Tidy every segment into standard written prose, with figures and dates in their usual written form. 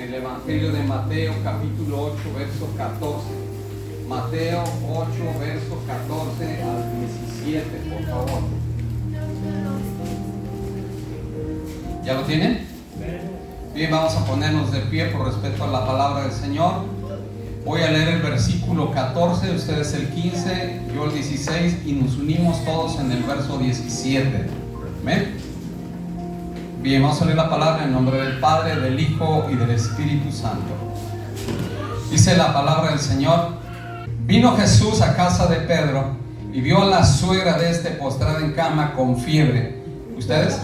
el Evangelio de Mateo, capítulo 8, verso 14. Mateo 8, verso 14 al 17, por favor. ¿Ya lo tienen? Bien, vamos a ponernos de pie por respeto a la palabra del Señor. Voy a leer el versículo 14, ustedes el 15, yo el 16 y nos unimos todos en el verso 17. ¿Amén? Bien, vamos a leer la palabra en nombre del Padre, del Hijo y del Espíritu Santo. Dice la palabra del Señor: vino Jesús a casa de Pedro y vio a la suegra de este postrada en cama con fiebre. ¿Ustedes?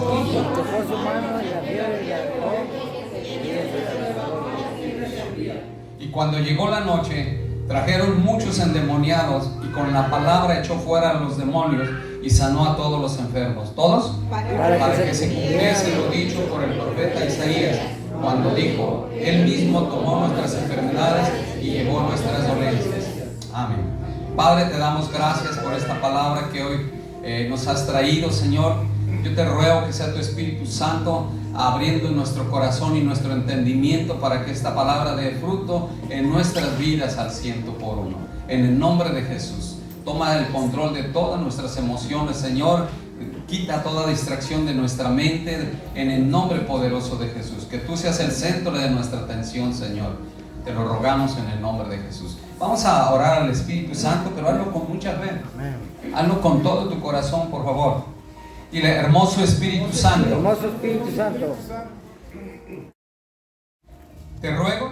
Y cuando llegó la noche, trajeron muchos endemoniados y con la palabra echó fuera a los demonios y sanó a todos los enfermos. ¿Todos? Para que se cumpliese lo dicho por el profeta Isaías, cuando dijo: Él mismo tomó nuestras enfermedades y llevó nuestras dolencias. Amén. Padre, te damos gracias por esta palabra que hoy nos has traído, Señor. Yo te ruego que sea tu Espíritu Santo abriendo nuestro corazón y nuestro entendimiento para que esta palabra dé fruto en nuestras vidas al 100%. En el nombre de Jesús, toma el control de todas nuestras emociones, Señor. Quita toda distracción de nuestra mente en el nombre poderoso de Jesús. Que tú seas el centro de nuestra atención, Señor. Te lo rogamos en el nombre de Jesús. Vamos a orar al Espíritu Santo, pero hazlo con mucha fe. Hazlo con todo tu corazón, por favor. Dile: hermoso Espíritu Santo. Hermoso Espíritu Santo. Te ruego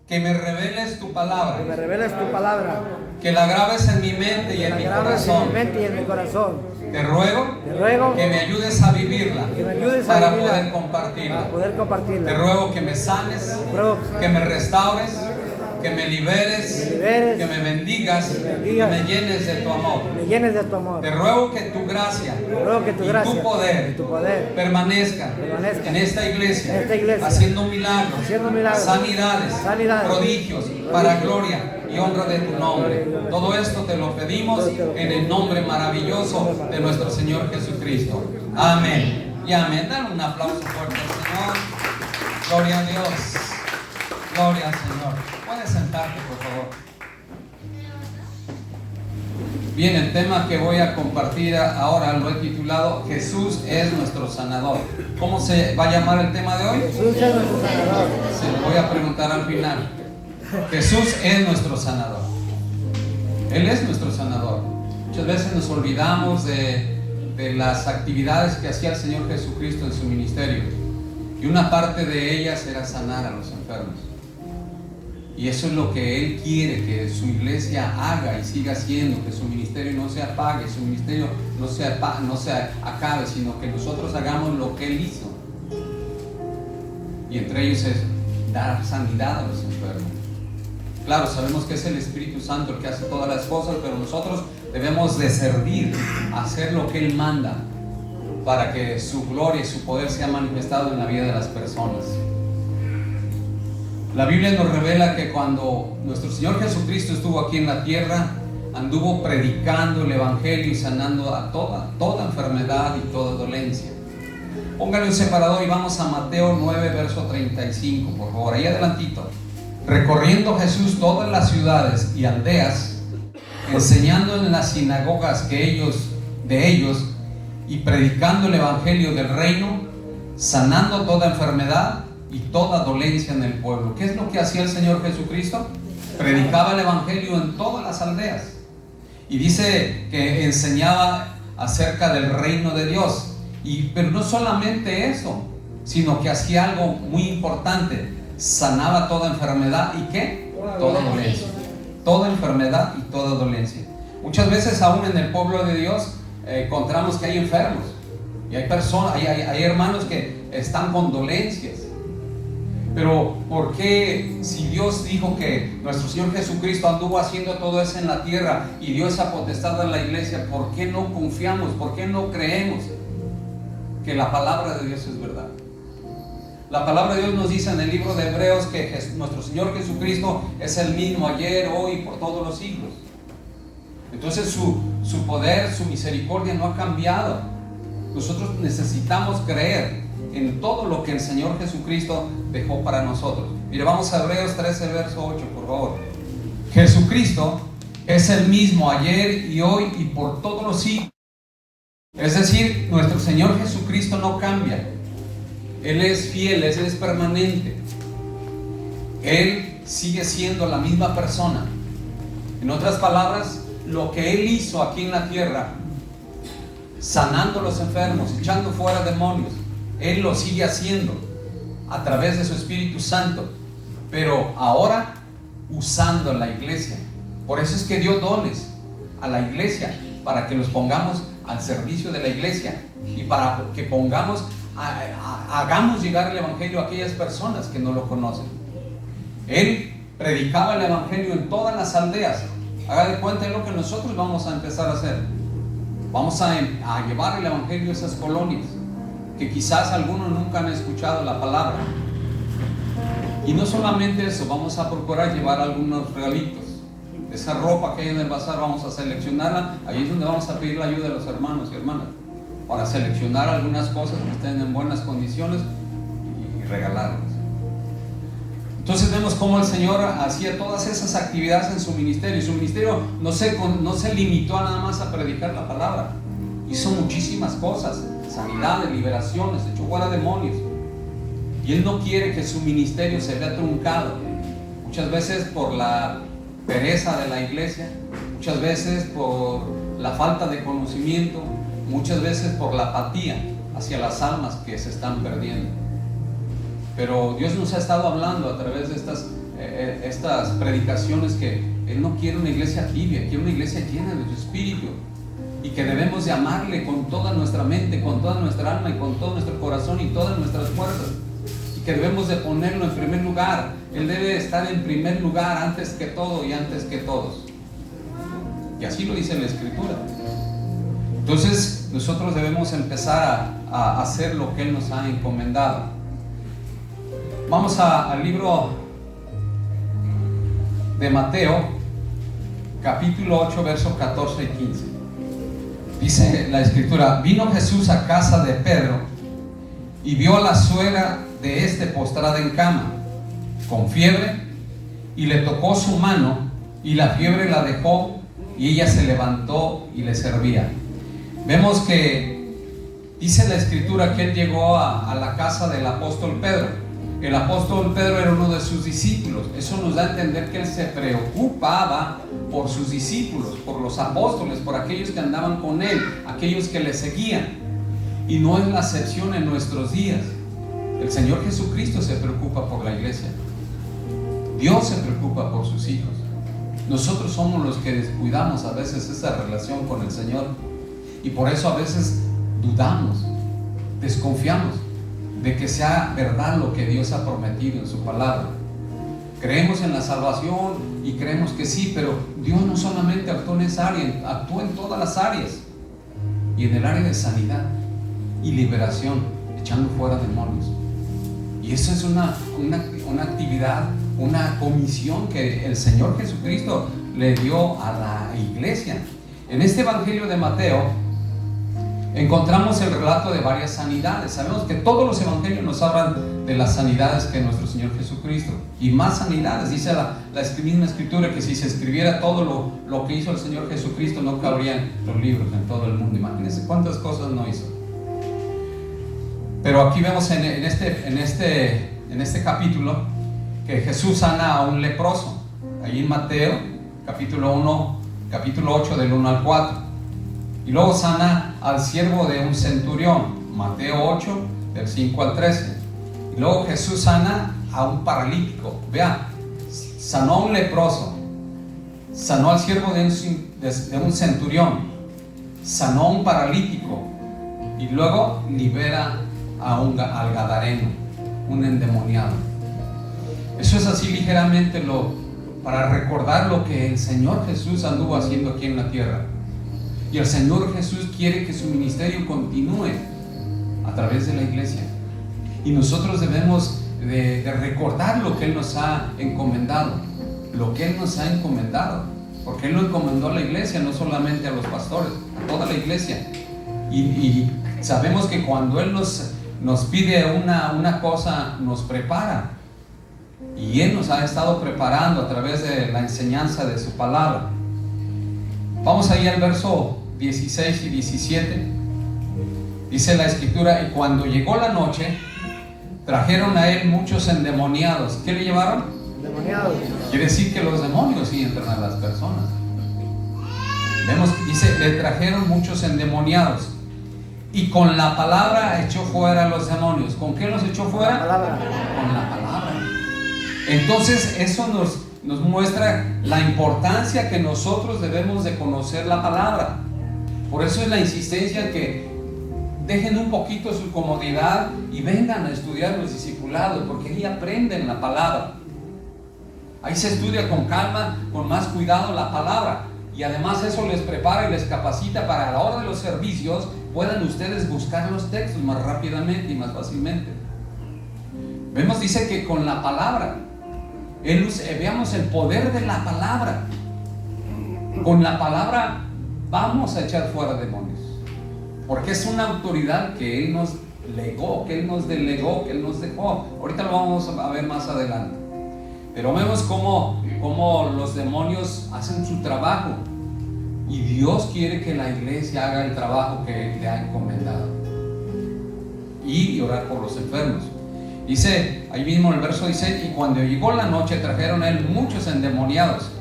que me reveles tu palabra. Que me reveles tu palabra. Que la grabes en mi mente y en mi corazón. En mi mente y en mi corazón. Te ruego que me ayudes a vivirla. Para poder compartirla. Te ruego que me sanes. Que me restaures. Que me liberes, que me bendigas, y me llenes de tu amor. Te ruego que tu gracia, y tu poder permanezca en esta iglesia, haciendo milagros, sanidades, prodigios, para gloria y honra de tu nombre. Todo esto te lo pedimos en el nombre maravilloso de nuestro Señor Jesucristo. Amén y amén. Dale un aplauso fuerte al Señor. Gloria a Dios. Gloria al Señor. Puedes sentarte, por favor. Bien, el tema que voy a compartir ahora lo he titulado Jesús es nuestro sanador. ¿Cómo se va a llamar el tema de hoy? Jesús es nuestro sanador. Se lo voy a preguntar al final. Jesús es nuestro sanador. Él es nuestro sanador. Muchas veces nos olvidamos de las actividades que hacía el Señor Jesucristo en su ministerio. Y una parte de ellas era sanar a los enfermos. Y eso es lo que Él quiere que su iglesia haga y siga haciendo, que su ministerio no se apague, su ministerio no se acabe, sino que nosotros hagamos lo que Él hizo. Y entre ellos es dar sanidad a los enfermos. Claro, sabemos que es el Espíritu Santo el que hace todas las cosas, pero nosotros debemos de servir, hacer lo que Él manda, para que su gloria y su poder sea manifestado en la vida de las personas. La Biblia nos revela que cuando nuestro Señor Jesucristo estuvo aquí en la tierra, anduvo predicando el Evangelio y sanando a toda enfermedad y toda dolencia. Póngale un separador y vamos a Mateo 9, verso 35, por favor, ahí adelantito. Recorriendo Jesús todas las ciudades y aldeas, enseñando en las sinagogas de ellos y predicando el Evangelio del reino, sanando toda enfermedad y toda dolencia en el pueblo. ¿Qué es lo que hacía el Señor Jesucristo? Predicaba el Evangelio en todas las aldeas. Y dice que enseñaba acerca del reino de Dios. Pero no solamente eso, sino que hacía algo muy importante. Sanaba toda enfermedad y ¿qué? Toda dolencia. Toda enfermedad y toda dolencia. Muchas veces aún en el pueblo de Dios encontramos que hay enfermos. Y hay personas, hay hermanos que están con dolencias. Pero ¿por qué, si Dios dijo que nuestro Señor Jesucristo anduvo haciendo todo eso en la tierra y dio esa potestad a la iglesia, por qué no confiamos, por qué no creemos que la palabra de Dios es verdad? La palabra de Dios nos dice en el libro de Hebreos que nuestro Señor Jesucristo es el mismo ayer, hoy y por todos los siglos. Entonces su poder, su misericordia no ha cambiado. Nosotros necesitamos creer en todo lo que el Señor Jesucristo dejó para nosotros. Mire, vamos a Hebreos 13, verso 8, por favor. Jesucristo es el mismo ayer y hoy y por todos los siglos. Es decir, nuestro Señor Jesucristo no cambia. Él es fiel, Él es permanente. Él sigue siendo la misma persona. En otras palabras, lo que Él hizo aquí en la tierra, sanando a los enfermos, echando fuera demonios, Él lo sigue haciendo a través de su Espíritu Santo, pero ahora usando la iglesia. Por eso es que dio dones a la iglesia, para que los pongamos al servicio de la iglesia y para que pongamos, hagamos llegar el evangelio a aquellas personas que no lo conocen. Él predicaba el evangelio en todas las aldeas. Haga de cuenta, es lo que nosotros vamos a empezar a hacer. Vamos a llevar el evangelio a esas colonias que quizás algunos nunca han escuchado la palabra. Y no solamente eso, vamos a procurar llevar algunos regalitos. Esa ropa que hay en el bazar vamos a seleccionarla. Ahí es donde vamos a pedir la ayuda de los hermanos y hermanas para seleccionar algunas cosas que estén en buenas condiciones y regalarlas. Entonces vemos cómo el Señor hacía todas esas actividades en su ministerio. Y su ministerio no se limitó a nada más a predicar la palabra. Hizo muchísimas cosas: sanidades, liberaciones, echó fuera demonios. Y Él no quiere que su ministerio se vea truncado. Muchas veces por la pereza de la iglesia, muchas veces por la falta de conocimiento, muchas veces por la apatía hacia las almas que se están perdiendo. Pero Dios nos ha estado hablando a través de estas predicaciones que Él no quiere una iglesia tibia, quiere una iglesia llena de su Espíritu, y que debemos de amarle con toda nuestra mente, con toda nuestra alma y con todo nuestro corazón y todas nuestras fuerzas, y que debemos de ponerlo en primer lugar. Él debe estar en primer lugar antes que todo y antes que todos, y así lo dice la Escritura. Entonces nosotros debemos empezar a hacer lo que Él nos ha encomendado. Vamos al libro de Mateo, capítulo 8, versos 14 y 15. Dice la Escritura: vino Jesús a casa de Pedro y vio a la suegra de este postrada en cama, con fiebre, y le tocó su mano, y la fiebre la dejó, y ella se levantó y le servía. Vemos que dice la Escritura que Él llegó a la casa del apóstol Pedro. El apóstol Pedro era uno de sus discípulos. Eso nos da a entender que Él se preocupaba por sus discípulos, por los apóstoles, por aquellos que andaban con Él, aquellos que le seguían. Y no es la excepción en nuestros días. El Señor Jesucristo se preocupa por la iglesia. Dios se preocupa por sus hijos. Nosotros somos los que descuidamos a veces esa relación con el Señor, y por eso a veces dudamos, desconfiamos de que sea verdad lo que Dios ha prometido en su palabra. Creemos en la salvación y creemos que sí, pero Dios no solamente actuó en esa área, actuó en todas las áreas, y en el área de sanidad y liberación, echando fuera demonios. Y eso es una actividad, una comisión que el Señor Jesucristo le dio a la iglesia. En este Evangelio de Mateo encontramos el relato de varias sanidades. Sabemos que todos los evangelios nos hablan de las sanidades que nuestro Señor Jesucristo, y más sanidades. Dice la misma Escritura que si se escribiera todo lo que hizo el Señor Jesucristo, no cabrían los libros en todo el mundo. Imagínense cuántas cosas no hizo. Pero aquí vemos en este capítulo que Jesús sana a un leproso. Allí en Mateo capítulo 8 del 1 al 4. Y luego sana al siervo de un centurión, Mateo 8, del 5 al 13. Y luego Jesús sana a un paralítico. Vea, sanó a un leproso, sanó al siervo de un centurión, sanó a un paralítico, y luego libera al gadareno, un endemoniado. Eso es así ligeramente para recordar lo que el Señor Jesús anduvo haciendo aquí en la tierra. Y el Señor Jesús quiere que su ministerio continúe a través de la iglesia. Y nosotros debemos de recordar lo que Él nos ha encomendado. Lo que Él nos ha encomendado. Porque Él lo encomendó a la iglesia, no solamente a los pastores, a toda la iglesia. Y sabemos que cuando Él nos nos pide una cosa, nos prepara. Y Él nos ha estado preparando a través de la enseñanza de su palabra. Vamos ahí al verso 16 y 17. Dice la escritura: y cuando llegó la noche, trajeron a Él muchos endemoniados. ¿Qué le llevaron? Endemoniados. Quiere decir que los demonios sí entran a las personas. Vemos, dice, le trajeron muchos endemoniados. Y con la palabra echó fuera a los demonios. ¿Con qué los echó fuera? La palabra. Con la palabra. Entonces eso nos muestra la importancia que nosotros debemos de conocer la palabra. Por eso es la insistencia en que dejen un poquito su comodidad y vengan a estudiar los discipulados, porque ahí aprenden la palabra. Ahí se estudia con calma, con más cuidado la palabra. Y además eso les prepara y les capacita para a la hora de los servicios puedan ustedes buscar los textos más rápidamente y más fácilmente. Vemos, dice que con la palabra, veamos el poder de la palabra. Con la palabra vamos a echar fuera demonios, porque es una autoridad que Él nos legó, que Él nos delegó, que Él nos dejó. Ahorita lo vamos a ver más adelante. Pero vemos cómo los demonios hacen su trabajo, y Dios quiere que la iglesia haga el trabajo que le ha encomendado, y orar por los enfermos. Dice, ahí mismo el verso dice: y cuando llegó la noche trajeron a Él muchos endemoniados,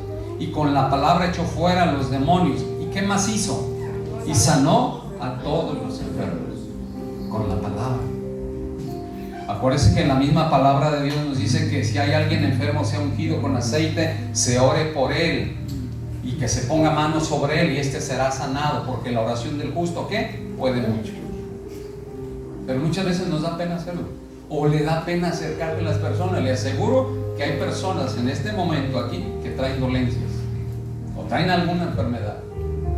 y con la palabra echó fuera a los demonios. ¿Y qué más hizo? Y sanó a todos los enfermos con la palabra. Acuérdense que en la misma palabra de Dios nos dice que si hay alguien enfermo, sea ungido con aceite, se ore por él y que se ponga manos sobre él y este será sanado, porque la oración del justo, ¿qué? Puede mucho. Pero muchas veces nos da pena hacerlo, o le da pena acercarse a las personas. Le aseguro que hay personas en este momento aquí que traen dolencias o traen alguna enfermedad.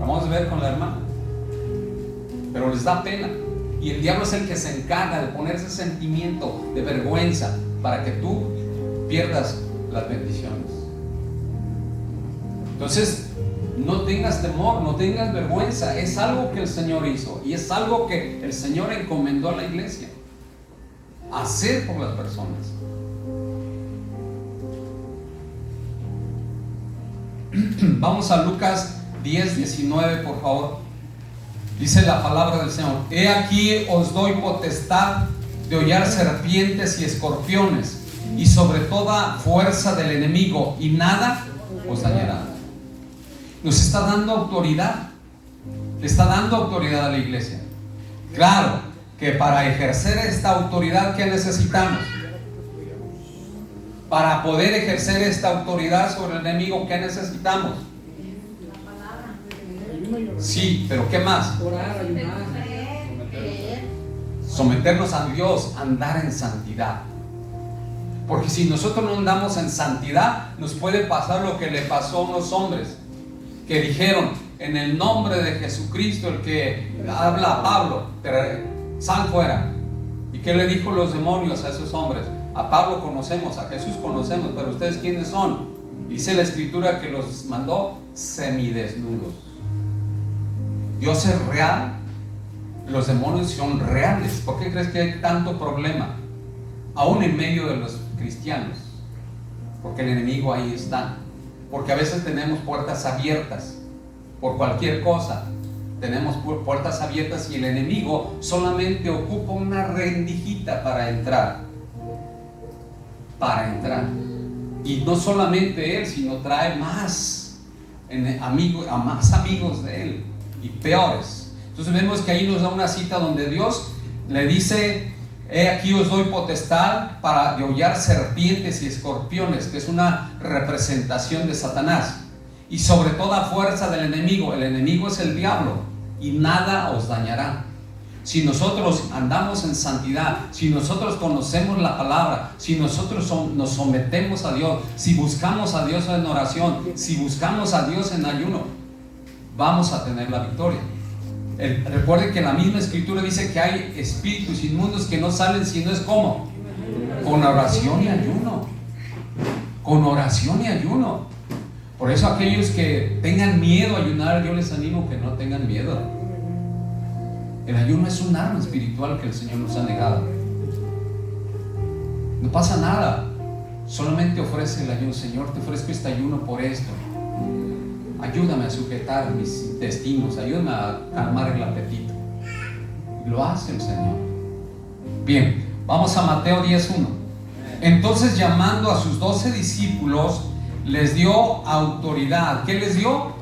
Vamos a ver con la hermana, pero les da pena. Y el diablo es el que se encarga de poner ese sentimiento de vergüenza para que tú pierdas las bendiciones. Entonces, no tengas temor, no tengas vergüenza. Es algo que el Señor hizo y es algo que el Señor encomendó a la iglesia hacer por las personas. Vamos a Lucas 10:19, por favor. Dice la palabra del Señor: he aquí os doy potestad de hollar serpientes y escorpiones, y sobre toda fuerza del enemigo, y nada os dañará. Nos está dando autoridad, le está dando autoridad a la iglesia. Claro que para ejercer esta autoridad, ¿qué necesitamos? Para poder ejercer esta autoridad sobre el enemigo, ¿qué necesitamos? Sí, pero ¿qué más? Orar, ayunar. Someternos a Dios, andar en santidad. Porque si nosotros no andamos en santidad, nos puede pasar lo que le pasó a unos hombres que dijeron: en el nombre de Jesucristo, el que habla a Pablo, sal fuera. ¿Y qué le dijo los demonios a esos hombres? A Pablo conocemos, a Jesús conocemos, pero ustedes ¿quiénes son? Dice la escritura que los mandó semidesnudos. Dios es real, los demonios son reales. ¿Por qué crees que hay tanto problema aún en medio de los cristianos? Porque el enemigo ahí está. Porque a veces tenemos puertas abiertas por cualquier cosa. Tenemos puertas abiertas y el enemigo solamente ocupa una rendijita para entrar. Y no solamente él, sino trae más a más amigos de él, y peores. Entonces vemos que ahí nos da una cita donde Dios le dice: he aquí os doy potestad para degollar serpientes y escorpiones, que es una representación de Satanás, y sobre toda fuerza del enemigo. El enemigo es el diablo, y nada os dañará. Si nosotros andamos en santidad, si nosotros conocemos la palabra, si nosotros nos sometemos a Dios, si buscamos a Dios en oración, si buscamos a Dios en ayuno, vamos a tener la victoria. Recuerden que la misma escritura dice que hay espíritus inmundos que no salen si no es como con oración y ayuno. Con oración y ayuno. Por eso aquellos que tengan miedo a ayunar, yo les animo que no tengan miedo. El ayuno es un arma espiritual que el Señor nos ha negado. No pasa nada, solamente ofrece el ayuno. Señor, te ofrezco este ayuno por esto. Ayúdame a sujetar mis intestinos, ayúdame a calmar el apetito. Y lo hace el Señor. Bien, vamos a Mateo 10:1. Entonces, llamando a sus 12 discípulos, les dio autoridad. ¿Qué les dio?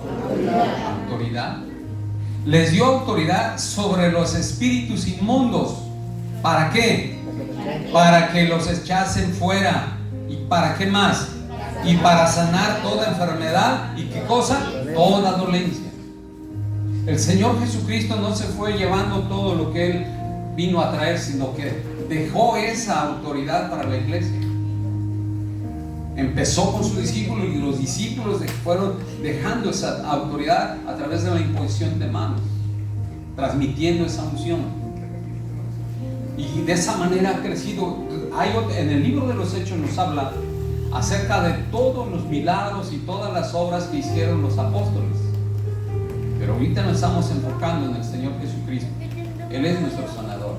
Autoridad. Les dio autoridad sobre los espíritus inmundos. ¿Para qué? Para que los echasen fuera. ¿Y para qué más? Y para sanar toda enfermedad. ¿Y qué cosa? Toda dolencia. El Señor Jesucristo no se fue llevando todo lo que Él vino a traer, sino que dejó esa autoridad para la iglesia. Empezó con sus discípulos y los discípulos fueron dejando esa autoridad a través de la imposición de manos, transmitiendo esa unción. Y de esa manera ha crecido. En el libro de los Hechos nos habla acerca de todos los milagros y todas las obras que hicieron los apóstoles. Pero ahorita nos estamos enfocando en el Señor Jesucristo. Él es nuestro sanador.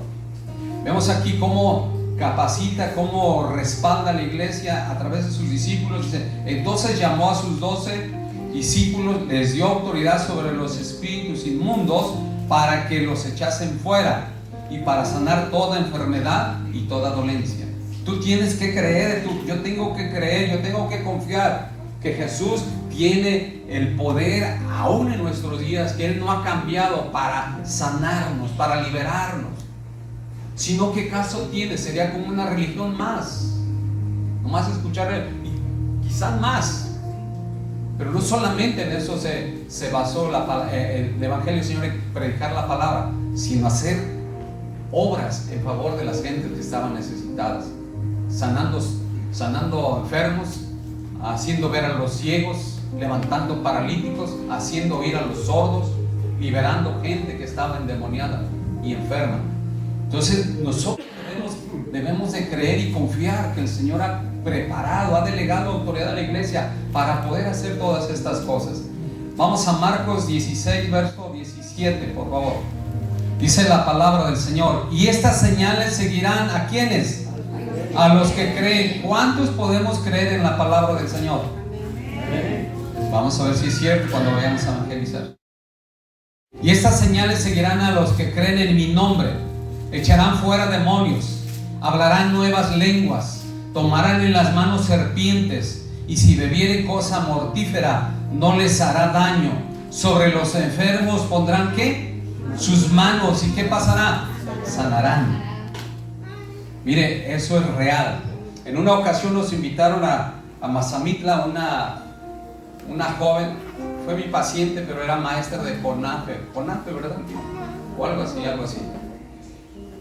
Vemos aquí cómo capacita, cómo respalda a la iglesia a través de sus discípulos. Dice, entonces llamó a sus 12 discípulos, les dio autoridad sobre los espíritus inmundos para que los echasen fuera y para sanar toda enfermedad y toda dolencia. Tú tienes que creer, yo tengo que creer, yo tengo que confiar que Jesús tiene el poder aún en nuestros días, que Él no ha cambiado para sanarnos, para liberarnos. Sino ¿qué caso tiene? Sería como una religión más. Nomás escuchar, quizás más. Pero no solamente en eso se basó el Evangelio del Señor, en predicar la palabra, sino hacer obras en favor de las gentes que estaban necesitadas. Sanando enfermos, haciendo ver a los ciegos, levantando paralíticos, haciendo oír a los sordos, liberando gente que estaba endemoniada y enferma. Entonces nosotros debemos de creer y confiar que el Señor ha preparado, ha delegado autoridad a la iglesia para poder hacer todas estas cosas. Vamos a Marcos 16, verso 17, por favor. Dice la palabra del Señor: y estas señales seguirán ¿a quiénes? A los que creen. ¿Cuántos podemos creer en la palabra del Señor? Vamos a ver si es cierto cuando vayamos a evangelizar. Y estas señales seguirán a los que creen en mi nombre. Echarán fuera demonios, hablarán nuevas lenguas, tomarán en las manos serpientes, y si bebieren cosa mortífera no les hará daño. Sobre los enfermos pondrán ¿qué? Sus manos, ¿y qué pasará? Sanarán. Mire, eso es real. En una ocasión nos invitaron a Mazamitla, una joven, fue mi paciente, pero era maestra de CONAFE, ¿verdad? O algo así.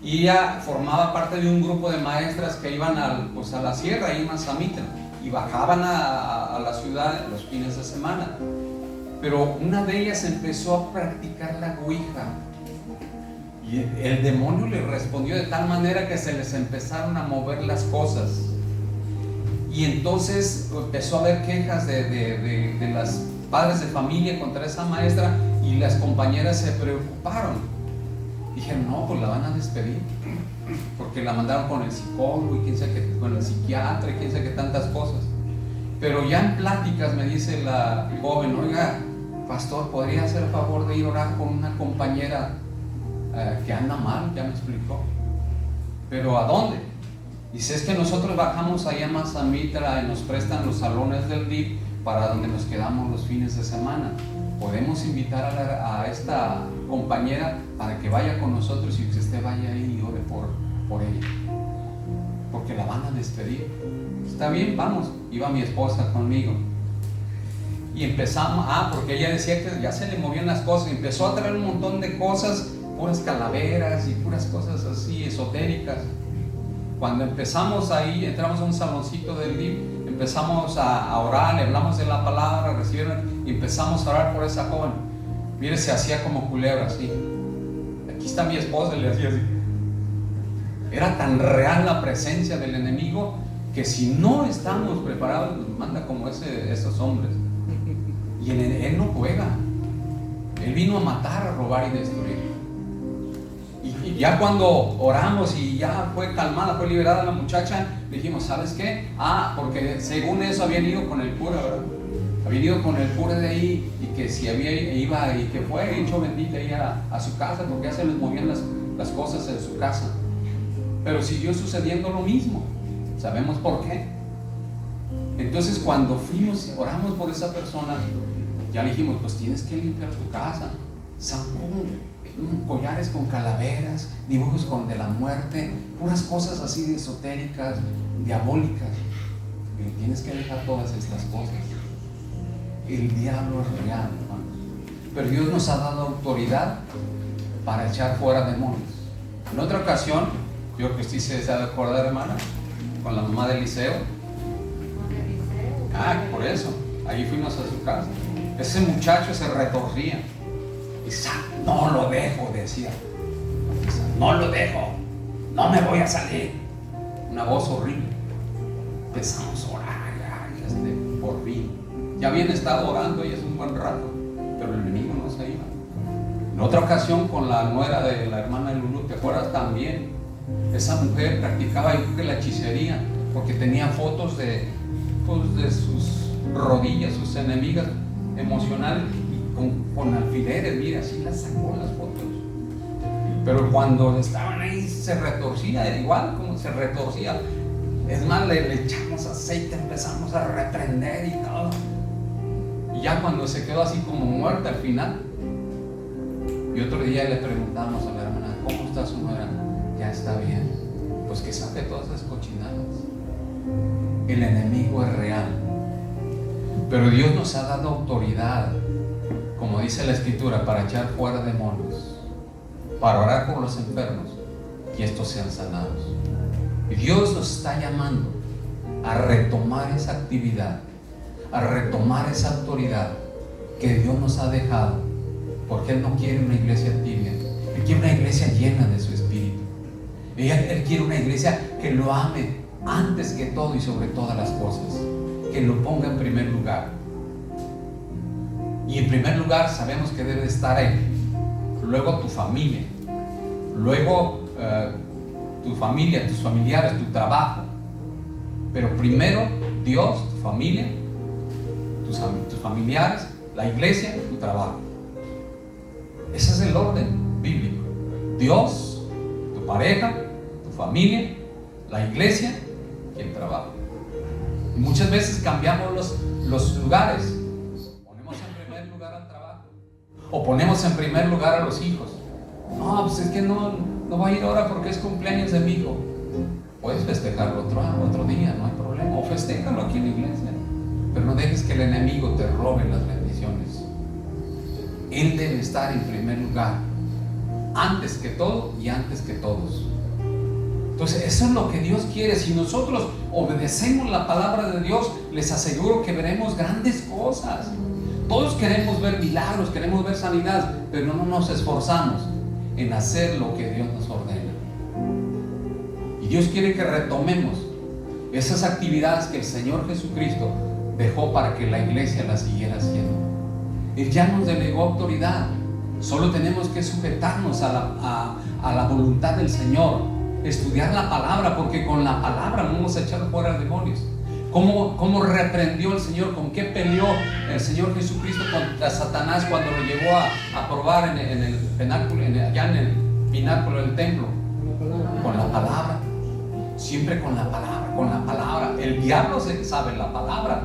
Y ella formaba parte de un grupo de maestras que iban a la sierra, ahí en Mazamitla, y bajaban a la ciudad los fines de semana. Pero una de ellas empezó a practicar la ouija, y el demonio le respondió de tal manera que se les empezaron a mover las cosas. Y entonces empezó a haber quejas de las padres de familia contra esa maestra, y las compañeras se preocuparon. Dijeron, no, pues la van a despedir, porque la mandaron con el psicólogo y quién sabe qué, con el psiquiatra y quién sabe qué tantas cosas. Pero ya en pláticas me dice la joven, oiga, pastor, ¿podría hacer el favor de ir a orar con una compañera que anda mal? Ya me explicó. ¿Pero a dónde? Dice, es que nosotros bajamos allá a Mazamitla y nos prestan los salones del DIF para donde nos quedamos los fines de semana. Podemos invitar a esta compañera para que vaya con nosotros y que usted vaya ahí y ore por ella, porque la van a despedir. Está bien, vamos. Iba mi esposa conmigo y empezamos, porque ella decía que ya se le movían las cosas, y empezó a traer un montón de cosas, puras calaveras y puras cosas así esotéricas. Cuando empezamos ahí, entramos a un saloncito del DIF, empezamos a orar, le hablamos de la palabra, recibieron, y empezamos a orar por esa joven. Mire, se hacía como culebra así. Aquí está mi esposa, le hacía así. Era tan real la presencia del enemigo que si no estamos preparados nos manda como esos hombres. Y él no juega. Él vino a matar, a robar y destruir. ya cuando oramos y ya fue calmada, fue liberada la muchacha, dijimos, ¿sabes qué? Porque según eso habían ido con el cura, ¿verdad? Habían ido con el cura de ahí, y que si iba y que fue hecho bendita ahí a su casa, porque ya se les movían las cosas en su casa. Pero siguió sucediendo lo mismo. ¿Sabemos por qué? Entonces cuando fuimos, oramos por esa persona, ya le dijimos, pues tienes que limpiar tu casa. Sacó collares con calaveras, dibujos de la muerte, puras cosas así de esotéricas, diabólicas. Y tienes que dejar todas estas cosas. El diablo es real, hermanos. Pero Dios nos ha dado autoridad para echar fuera demonios. En otra ocasión, yo creo que usted se ha de acordar, hermana, con la mamá de Eliseo. Por eso, ahí fuimos a su casa. Ese muchacho se retorcía. Y no lo dejo, decía. No lo dejo, no me voy a salir. Una voz horrible. Empezamos a orar, por fin. Ya habían estado orando ellos un buen rato, pero el enemigo no se iba. En otra ocasión, con la nuera de la hermana de Lulú, ¿te acuerdas? También esa mujer practicaba, yo creo que la hechicería, porque tenía fotos de sus rodillas, sus enemigas emocionales, con alfileres, mira, así las sacó las fotos. Pero cuando estaban ahí se retorcía, igual como se retorcía. Es más, le echamos aceite, empezamos a reprender y todo. Y ya cuando se quedó así como muerta al final, y otro día le preguntamos a la hermana, ¿cómo está su nuera? Ya está bien. Pues que saque todas esas cochinadas. El enemigo es real, pero Dios nos ha dado autoridad, como dice la Escritura, para echar fuera demonios, para orar por los enfermos y estos sean sanados. Y Dios nos está llamando a retomar esa actividad, a retomar esa autoridad que Dios nos ha dejado, porque Él no quiere una iglesia tibia, Él quiere una iglesia llena de su Espíritu. Él quiere una iglesia que lo ame antes que todo y sobre todas las cosas, que lo ponga en primer lugar. Y en primer lugar sabemos que debe estar Él, luego tu familia, luego tu familia, tus familiares, tu trabajo, pero primero Dios, tu familia, tus familiares, la iglesia, tu trabajo. Ese es el orden bíblico: Dios, tu pareja, tu familia, la iglesia y el trabajo. Y muchas veces cambiamos los lugares. Ponemos en primer lugar al trabajo, o ponemos en primer lugar a los hijos. No, pues es que no va a ir ahora porque es cumpleaños de mi hijo. Puedes festejarlo otro día, no hay problema, o festéjalo aquí en la iglesia, pero no dejes que el enemigo te robe las bendiciones. Él debe estar en primer lugar, antes que todo y antes que todos. Entonces eso es lo que Dios quiere. Si nosotros obedecemos la palabra de Dios, les aseguro que veremos grandes cosas. Todos queremos ver milagros, queremos ver sanidad, pero no nos esforzamos en hacer lo que Dios nos ordena. Y Dios quiere que retomemos esas actividades que el Señor Jesucristo dejó para que la iglesia las siguiera haciendo. Él ya nos delegó autoridad, solo tenemos que sujetarnos a la voluntad del Señor, estudiar la palabra, porque con la palabra vamos a echar fuera demonios. ¿Cómo reprendió el Señor? ¿Con qué peleó el Señor Jesucristo contra Satanás cuando lo llevó a probar en el pináculo, allá en el pináculo del templo? Con la palabra, siempre con la palabra. El diablo sabe la palabra,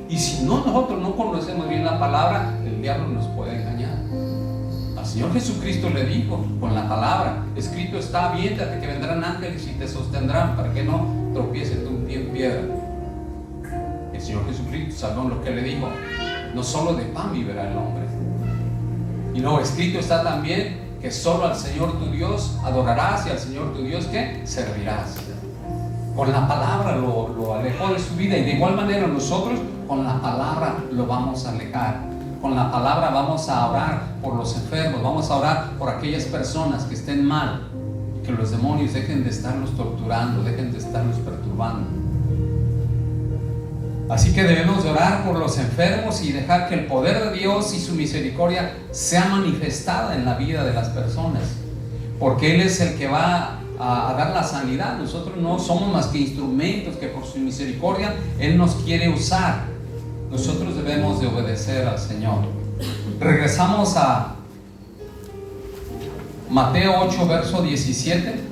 y si nosotros no conocemos bien la palabra, el diablo nos puede engañar. Al Señor Jesucristo le dijo con la palabra: escrito está, aviéntate que vendrán ángeles y te sostendrán para que no tropiece tu pie en piedra. El Señor Jesucristo, ¿saben lo que le dijo? No solo de pan vivirá el hombre. Y no, escrito está también que solo al Señor tu Dios adorarás, y al Señor tu Dios, ¿qué? Servirás. Con la palabra lo alejó de su vida, y de igual manera nosotros con la palabra lo vamos a alejar. Con la palabra vamos a orar por los enfermos, vamos a orar por aquellas personas que estén mal, y que los demonios dejen de estarlos torturando, dejen de estarlos perturbando. Así que debemos de orar por los enfermos y dejar que el poder de Dios y su misericordia sea manifestada en la vida de las personas. porque Él es el que va a dar la sanidad. Nosotros no somos más que instrumentos que por su misericordia Él nos quiere usar. Nosotros debemos de obedecer al Señor. Regresamos a Mateo 8, verso 17.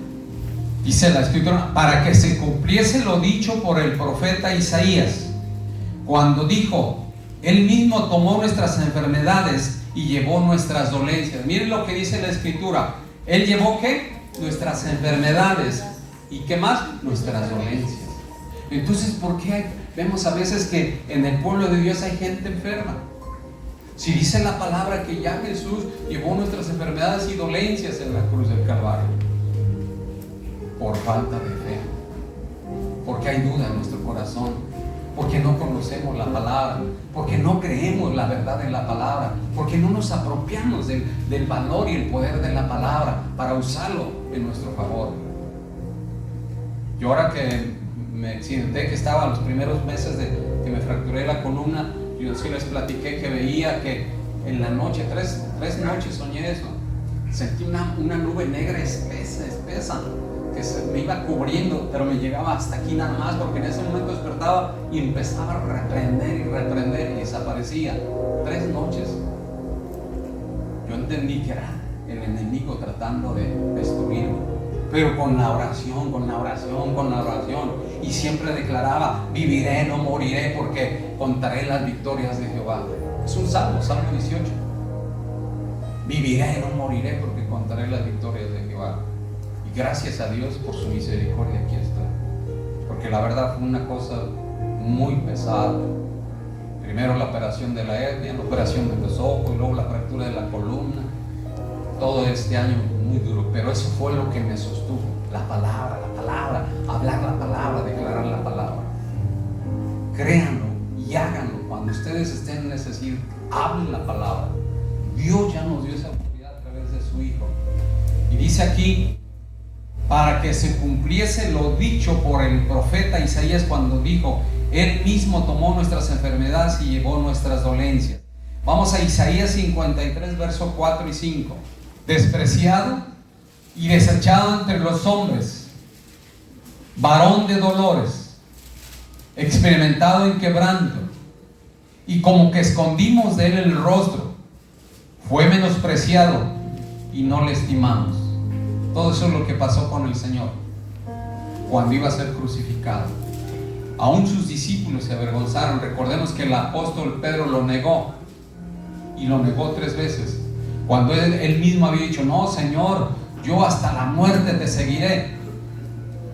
Dice la escritura: para que se cumpliese lo dicho por el profeta Isaías, cuando dijo: Él mismo tomó nuestras enfermedades y llevó nuestras dolencias. Miren lo que dice la escritura: Él llevó ¿qué? Nuestras enfermedades. ¿Y qué más? Nuestras dolencias. Entonces, ¿por qué vemos a veces que en el pueblo de Dios hay gente enferma? Si dice la palabra que ya Jesús llevó nuestras enfermedades y dolencias en la cruz del Calvario. Por falta de fe, porque hay duda en nuestro corazón, porque no conocemos la palabra, porque no creemos la verdad de la palabra, porque no nos apropiamos del valor y el poder de la palabra para usarlo en nuestro favor. Yo ahora que me accidenté, que estaba los primeros meses de que me fracturé la columna, yo sí les platiqué que veía que en la noche, tres noches soñé eso. Sentí una nube negra espesa, que se me iba cubriendo, pero me llegaba hasta aquí nada más, porque en ese momento despertaba y empezaba a reprender y desaparecía. 3 noches. Yo entendí que era el enemigo tratando de destruirme, pero con la oración, y siempre declaraba: viviré, no moriré, porque contaré las victorias de Jehová. Es un salmo, Salmo 18. Viviré, no moriré, porque contaré las victorias de Jehová. Y gracias a Dios por su misericordia aquí estoy, porque la verdad fue una cosa muy pesada. Primero la operación de la hernia, la operación de los ojos, y luego la fractura de la columna. Todo este año muy duro, pero eso fue lo que me sostuvo: la palabra, hablar la palabra, declarar la palabra. Créanlo y háganlo. Cuando ustedes estén en necesidad, hablen la palabra. Dios ya nos dio esa autoridad a través de su Hijo. Y dice aquí: para que se cumpliese lo dicho por el profeta Isaías cuando dijo: Él mismo tomó nuestras enfermedades y llevó nuestras dolencias. Vamos a Isaías 53, versos 4 y 5. Despreciado y desechado entre los hombres, varón de dolores, experimentado en quebranto, y como que escondimos de él el rostro, fue menospreciado y no le estimamos. Todo eso es lo que pasó con el Señor cuando iba a ser crucificado. Aún sus discípulos se avergonzaron. Recordemos que el apóstol Pedro lo negó, y lo negó 3 veces, cuando él mismo había dicho: no, Señor, yo hasta la muerte te seguiré,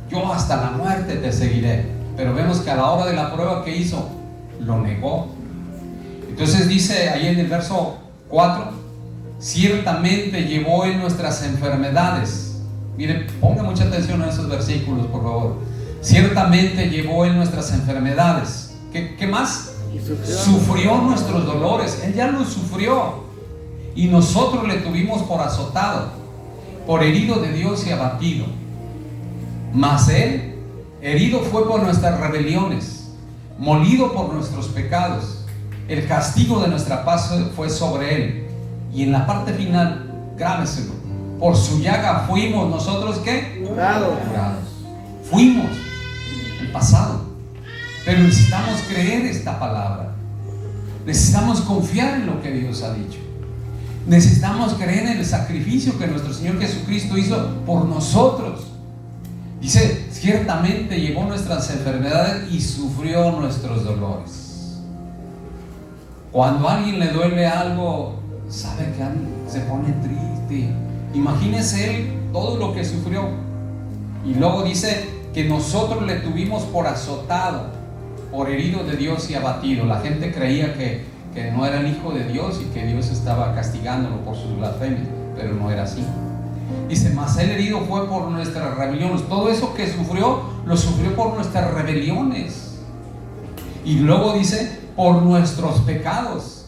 yo hasta la muerte te seguiré. Pero vemos que a la hora de la prueba que hizo, lo negó. Entonces dice ahí en el verso 4: ciertamente llevó en nuestras enfermedades. Miren, ponga mucha atención a esos versículos, por favor. Ciertamente llevó en nuestras enfermedades. ¿Qué más? Sufrió nuestros dolores. Él ya los sufrió, y nosotros le tuvimos por azotado, por herido de Dios y abatido. Mas Él herido fue por nuestras rebeliones, molido por nuestros pecados. El castigo de nuestra paz fue sobre Él. Y en la parte final, grábeselo: por su llaga fuimos nosotros ¿qué? Curados. Fuimos el pasado. Pero necesitamos creer esta palabra. Necesitamos confiar en lo que Dios ha dicho. Necesitamos creer en el sacrificio que nuestro Señor Jesucristo hizo por nosotros. Dice: ciertamente llevó nuestras enfermedades y sufrió nuestros dolores. Cuando a alguien le duele algo, sabe que se pone triste. Imagínese él todo lo que sufrió. Y luego dice que nosotros le tuvimos por azotado, por herido de Dios y abatido. La gente creía que no era el Hijo de Dios y que Dios estaba castigándolo por sus blasfemias, pero no era así. Dice: mas Él herido fue por nuestras rebeliones. Todo eso que sufrió, lo sufrió por nuestras rebeliones. Y luego dice: por nuestros pecados,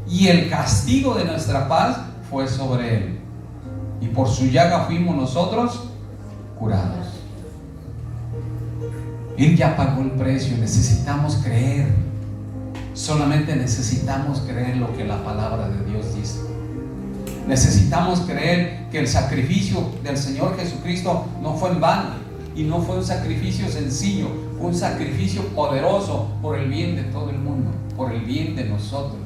y el castigo de nuestra paz fue sobre Él, y por su llaga fuimos nosotros curados. Él ya pagó el precio. Necesitamos creer. Solamente necesitamos creer lo que la palabra de Dios dice. Necesitamos creer que el sacrificio del Señor Jesucristo no fue en vano, y no fue un sacrificio sencillo, fue un sacrificio poderoso por el bien de todo el mundo, por el bien de nosotros.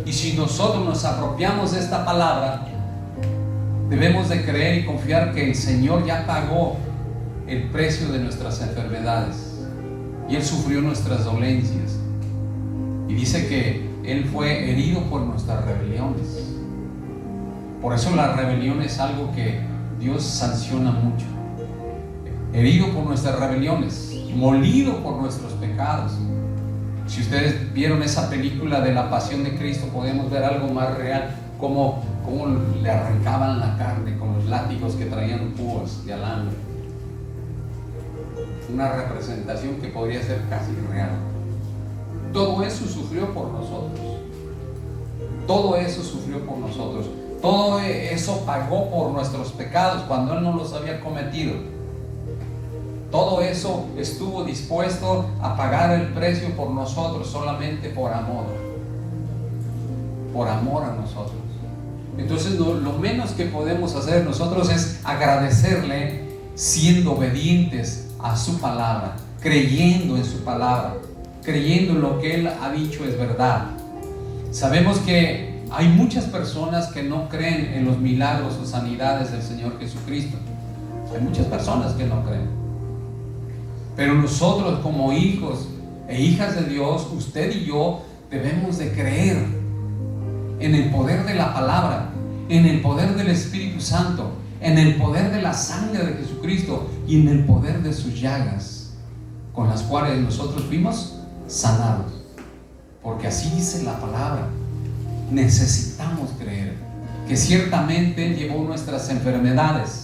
Y si nosotros nos apropiamos de esta palabra, debemos de creer y confiar que el Señor ya pagó el precio de nuestras enfermedades y Él sufrió nuestras dolencias, y dice que Él fue herido por nuestras rebeliones. Por eso la rebelión es algo que Dios sanciona mucho. Herido por nuestras rebeliones, molido por nuestros pecados. Si ustedes vieron esa película de la Pasión de Cristo, podemos ver algo más real, cómo le arrancaban la carne con los látigos que traían púas de alambre. Una representación que podría ser casi real. Todo eso sufrió por nosotros. Todo eso sufrió por nosotros. Todo eso pagó por nuestros pecados cuando Él no los había cometido. Todo eso estuvo dispuesto a pagar el precio por nosotros, solamente por amor. Por amor a nosotros. Entonces lo menos que podemos hacer nosotros es agradecerle siendo obedientes a su palabra, creyendo en su palabra, creyendo en lo que Él ha dicho es verdad. Sabemos que hay muchas personas que no creen en los milagros o sanidades del Señor Jesucristo. Hay muchas personas que no creen. Pero nosotros, como hijos e hijas de Dios, usted y yo debemos de creer en el poder de la palabra, en el poder del Espíritu Santo, en el poder de la sangre de Jesucristo y en el poder de sus llagas, con las cuales nosotros fuimos sanados. Porque así dice la palabra. Necesitamos creer que ciertamente Él llevó nuestras enfermedades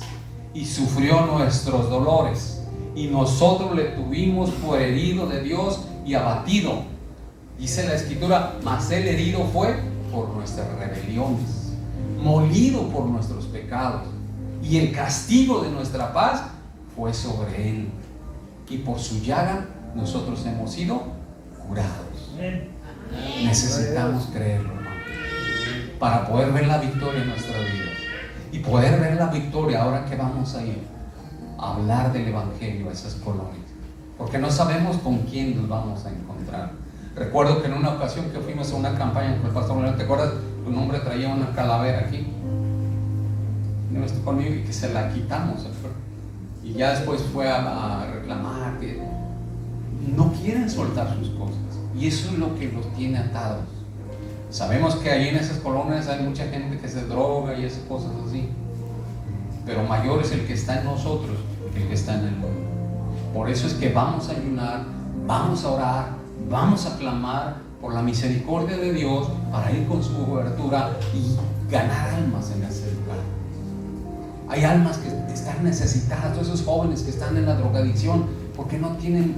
y sufrió nuestros dolores, y nosotros le tuvimos por herido de Dios y abatido. Dice la Escritura: mas Él herido fue por nuestras rebeliones, molido por nuestros pecados, y el castigo de nuestra paz fue sobre Él, y por su llaga nosotros hemos sido curados. Necesitamos creerlo, hermano, para poder ver la victoria en nuestra vida, y poder ver la victoria ahora que vamos a ir a hablar del Evangelio a esas colonias, porque no sabemos con quién nos vamos a encontrar. Recuerdo que en una ocasión que fuimos a una campaña con el pastor Leonel, ¿te acuerdas? Un hombre traía una calavera aquí, no estuvo conmigo, y que se la quitamos, y ya después fue a reclamar que no quieren soltar sus cosas, y eso es lo que los tiene atados. Sabemos que ahí en esas colonias hay mucha gente que se droga y esas cosas así, pero mayor es el que está en nosotros que el que está en el mundo. Por eso es que vamos a ayunar, vamos a orar, vamos a clamar por la misericordia de Dios para ir con su cobertura y ganar almas en ese lugar. Hay almas que están necesitadas, todos esos jóvenes que están en la drogadicción, porque no tienen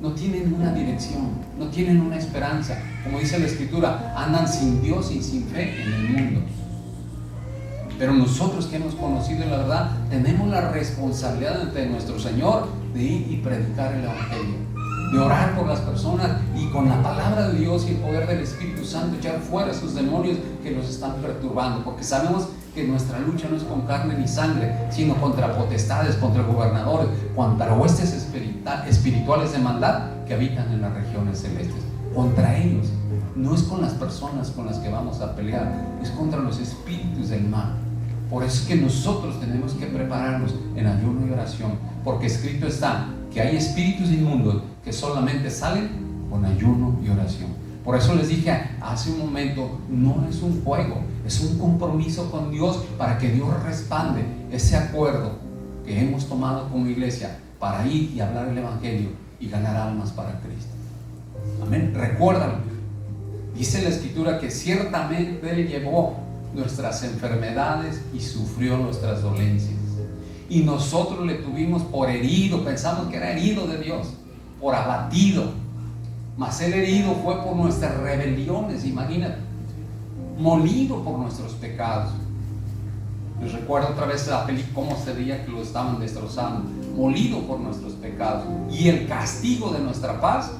una dirección, no tienen una esperanza. Como dice la Escritura, andan sin Dios y sin fe en el mundo. Pero nosotros que hemos conocido la verdad, tenemos la responsabilidad ante nuestro Señor de ir y predicar el Evangelio, de orar por las personas y con la palabra de Dios y el poder del Espíritu Santo echar fuera esos demonios que los están perturbando, porque sabemos que nuestra lucha no es con carne ni sangre, sino contra potestades, contra gobernadores, contra huestes espirituales de maldad que habitan en las regiones celestes. Contra ellos, no es con las personas con las que vamos a pelear, es contra los espíritus del mal. Por eso es que nosotros tenemos que prepararnos en ayuno y oración, porque escrito está que hay espíritus inmundos que solamente salen con ayuno y oración. Por eso les dije hace un momento, no es un juego, es un compromiso con Dios para que Dios respalde ese acuerdo que hemos tomado como iglesia para ir y hablar el Evangelio y ganar almas para Cristo. Amén. Recuérdalo. Dice la Escritura que ciertamente Él llevó nuestras enfermedades y sufrió nuestras dolencias, y nosotros le tuvimos por herido. Pensamos que era herido de Dios, por abatido, mas Él herido fue por nuestras rebeliones, imagínate, molido por nuestros pecados. Les recuerdo otra vez la película, cómo se veía que lo estaban destrozando, molido por nuestros pecados, y el castigo de nuestra paz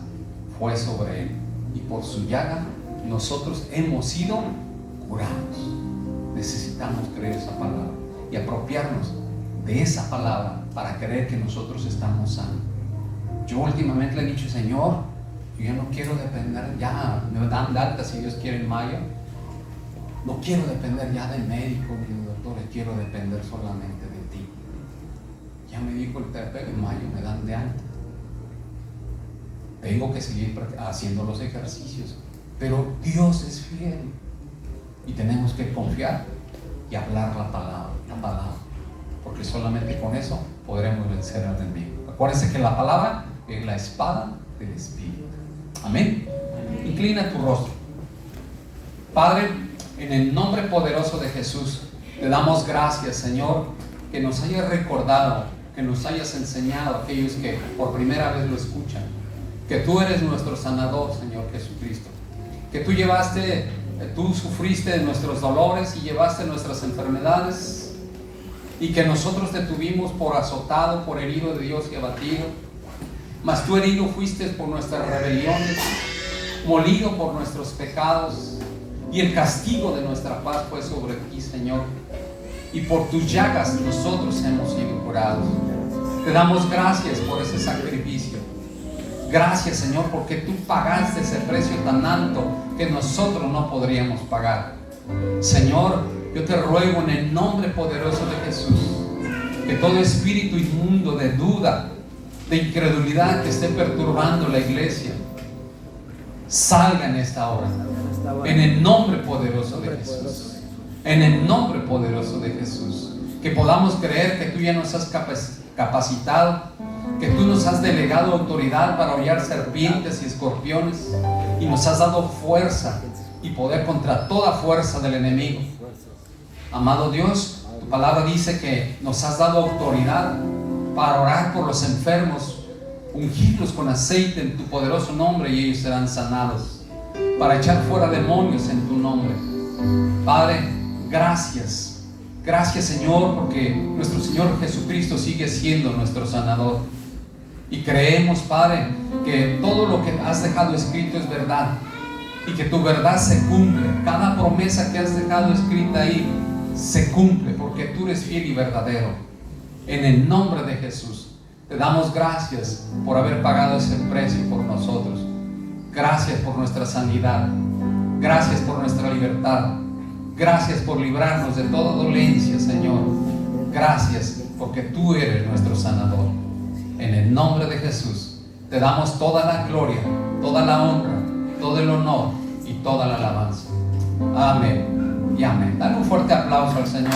fue sobre Él, y por su llaga nosotros hemos sido curados. necesitamos creer esa palabra y apropiarnos de esa palabra para creer que nosotros estamos sanos. Yo últimamente le he dicho, Señor, yo ya no quiero depender, ya me dan de alta si Dios quiere en mayo. No quiero depender ya de médico ni de doctores, quiero depender solamente de ti. Ya me dijo el terapeuta, en mayo me dan de alta. Tengo que seguir haciendo los ejercicios, pero Dios es fiel y tenemos que confiar y hablar la palabra, porque solamente con eso podremos vencer al enemigo. Acuérdense que la palabra es la espada del Espíritu. Amén. Inclina tu rostro. Padre, en el nombre poderoso de Jesús, te damos gracias, Señor, que nos hayas recordado, que nos hayas enseñado a aquellos que por primera vez lo escuchan, que tú eres nuestro sanador, Señor Jesucristo, que tú sufriste nuestros dolores y llevaste nuestras enfermedades, y que nosotros te tuvimos por azotado, por herido de Dios y abatido, mas tú herido fuiste por nuestras rebeliones, molido por nuestros pecados, y el castigo de nuestra paz fue sobre ti, Señor, y por tus llagas nosotros hemos sido curados. Te damos gracias por ese sacrificio. Gracias, Señor, porque tú pagaste ese precio tan alto que nosotros no podríamos pagar. Señor, yo te ruego en el nombre poderoso de Jesús que todo espíritu inmundo de duda, de incredulidad que esté perturbando la iglesia salga en esta hora, en el nombre poderoso de Jesús. En el nombre poderoso de Jesús, que podamos creer que tú ya nos has capacitado, que tú nos has delegado autoridad para hollar serpientes y escorpiones, y nos has dado fuerza y poder contra toda fuerza del enemigo. Amado Dios, tu palabra dice que nos has dado autoridad para orar por los enfermos, ungirlos con aceite en tu poderoso nombre y ellos serán sanados, para echar fuera demonios en tu nombre. Padre, gracias, Señor, porque nuestro Señor Jesucristo sigue siendo nuestro sanador. Y creemos, Padre, que todo lo que has dejado escrito es verdad y que tu verdad se cumple. Cada promesa que has dejado escrita ahí se cumple, porque tú eres fiel y verdadero. En el nombre de Jesús, te damos gracias por haber pagado ese precio por nosotros. Gracias por nuestra sanidad. Gracias por nuestra libertad. Gracias por librarnos de toda dolencia, Señor. Gracias porque tú eres nuestro sanador. En el nombre de Jesús te damos toda la gloria, toda la honra, todo el honor y toda la alabanza. Amén y amén. Dale un fuerte aplauso al Señor.